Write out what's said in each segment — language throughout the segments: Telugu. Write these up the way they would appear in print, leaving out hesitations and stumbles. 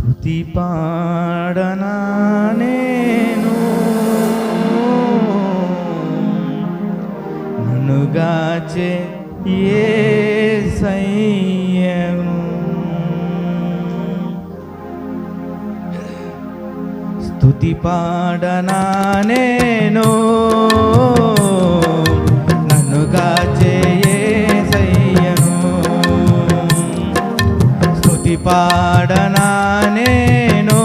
స్తుతి పాడనా నేను నన్నుగాచే యేసయ్యను. స్తుతి పాడనా నేను నన్నుగాచే యేసయ్యను. స్తుతి పాడనా నేను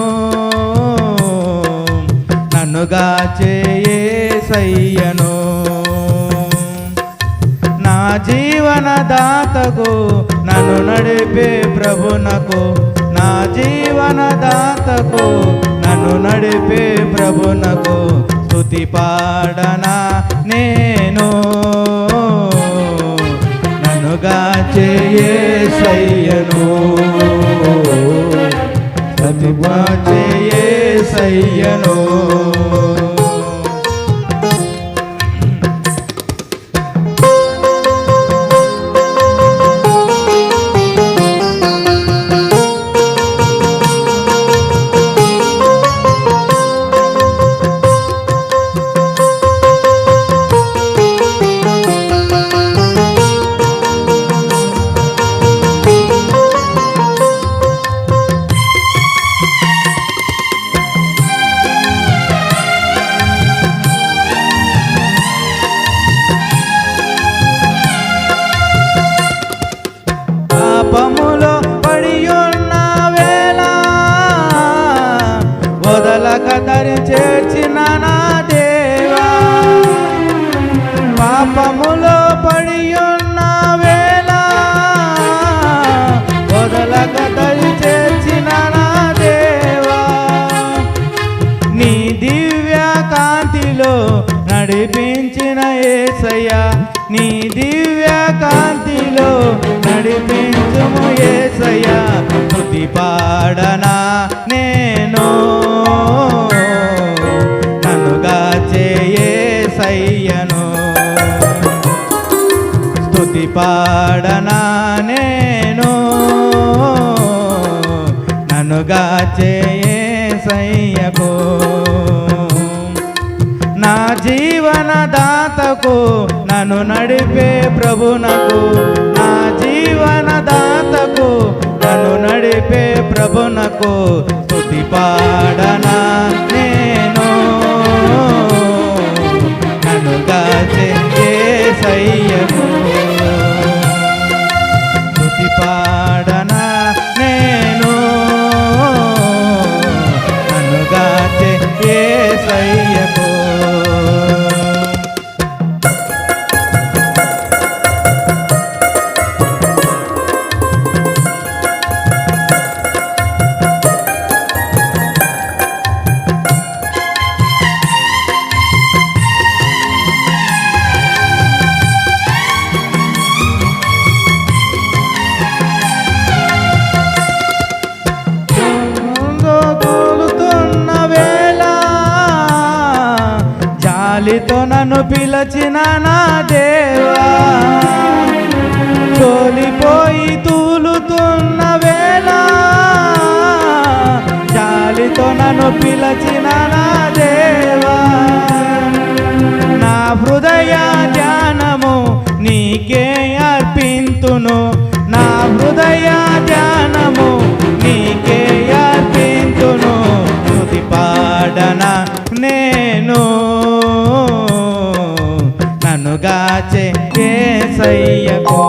నన్నుగాచే యేసయ్యను. నా జీవనదాతకు నన్ను నడిపే ప్రభునకు, నా జీవనదాతకు నన్ను నడిపే ప్రభునకు స్తుతి పాడనా నేను నన్నుగాచే యేసయ్యను. స్తుతి పాడే యేసయ్యను. పాపములో పడియున్న వేళ వదలక దరి చేర్చిన నా దేవా. పాపములో పడియున్న వేళ వదలక దరి చేర్చిన నా దేవా. నీ దివ్య కాంతిలో నడిపించిన యేసయ్యా, నీ దివ్య కాంతిలో నడిపించుము యేసయ్యా. స్తుతి పాడనా నేను నన్నుగాచే యేసయ్యను. స్తుతి పాడనా నేను నన్నుగాచే యేసయ్యకు. నా జీవనదాతకు నన్ను నడిపే ప్రభునకు, నా జీవనదాతకు నన్ను నడిపే ప్రభునకు స్తుతి పాడనా నేను నన్నుగాచే యేసయ్యను. స్తుతి పాడనా నేను నన్నుగాచే యేసయ్యకు. జాలితో నన్ను పిలచిన నా దేవా, తోలిపోయి తూలుతున్న వేళ జాలితో నన్ను పిలచిన నా దేవా. నా హృదయ ధ్యానము నీకే అర్పింతును, నా హృదయ ధ్యానము నీకే అర్పింతును. స్తుతి పాడనా నేను నన్నుగాచే యేసయ్యకు.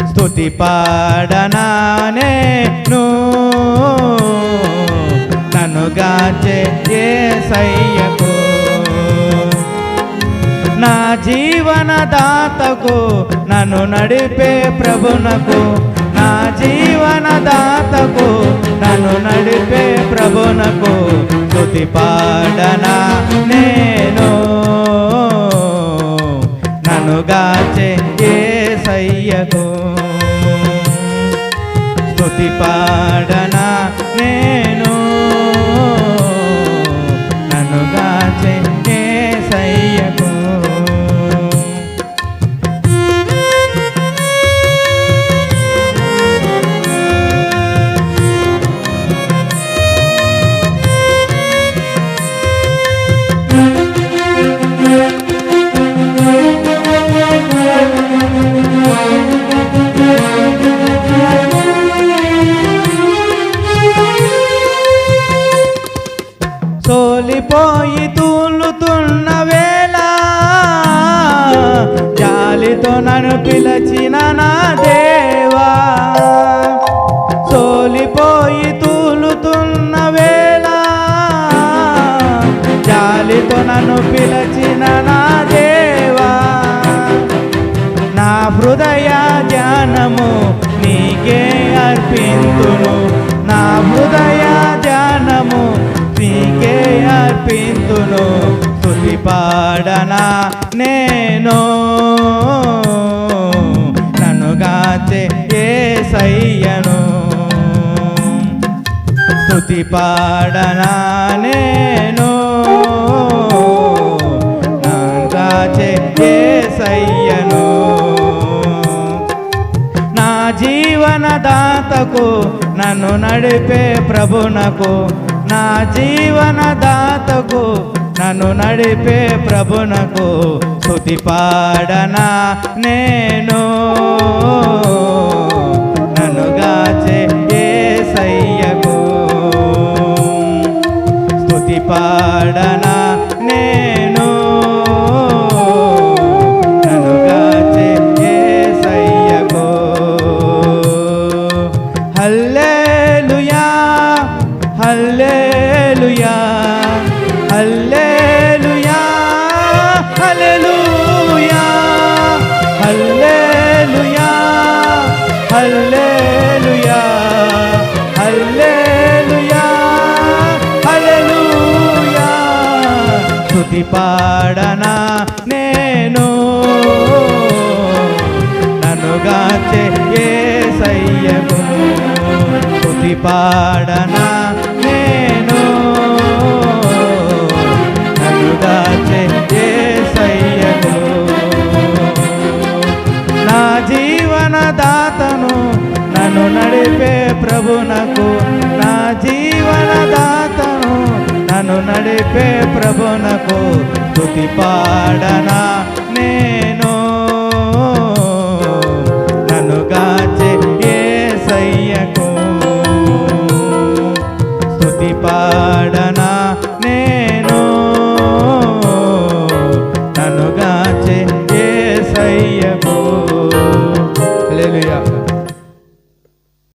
స్తుతి పాడనా నేను నన్నుగాచే యేసయ్యకు. నా జీవనదాతకు నన్ను నడిపే ప్రభునకు, నా జీవనదాతకు నన్ను నడిపే ప్రభునకు స్తుతి పాడనా నేను నన్నుగాచే యేసయ్యకు. స్తుతి పాడనా నేను నన్నుగాచే యేసయ్యకు. సోలిపోయి తూలుతున్న వేళ జాలితో నన్ను పిలచిన నా దేవా. సోలిపోయి తూలుతున్న వేళ జాలితో నన్ను పిలచిన నా దేవా. నా హృదయ ధ్యానము నీకే అర్పింతును, నా హృదయ ధ్యానము నీకే అర్పింతును. స్తుతి పాడనా నేను నన్ను గాచే యేసయ్యను. స్తుతి పాడనా నేను నన్ను గాచే యేసయ్యను. నా జీవనదాతకు నన్ను నడిపే ప్రభునకు, నా జీవనదాతకు నన్ను నడిపే ప్రభునకు. స్తుతి పాడనా నేను నన్ను గాచే యేసయ్యకు. స్తుతి పాడనా నేను నన్ను గాచే యేసయ్యకు. హల్లెలూయా హల్లెలూయా హల్లెలూయా హల్లెలూయా హల్లెలూయా హల్లెలూయా హల్లెలూయా హల్లెలూయా. స్తుతి పాడనా నేను నన్ను గాచే యేసయ్యకు. స్తుతి పాడనా నేను నన్ను గాచే యేసయ్యకు. నా జీవనదాతను నన్ను నడిపే ప్రభునకు, నా జీవనదాతను నన్ను నడిపే ప్రభునకు. స్తుతి పాడనా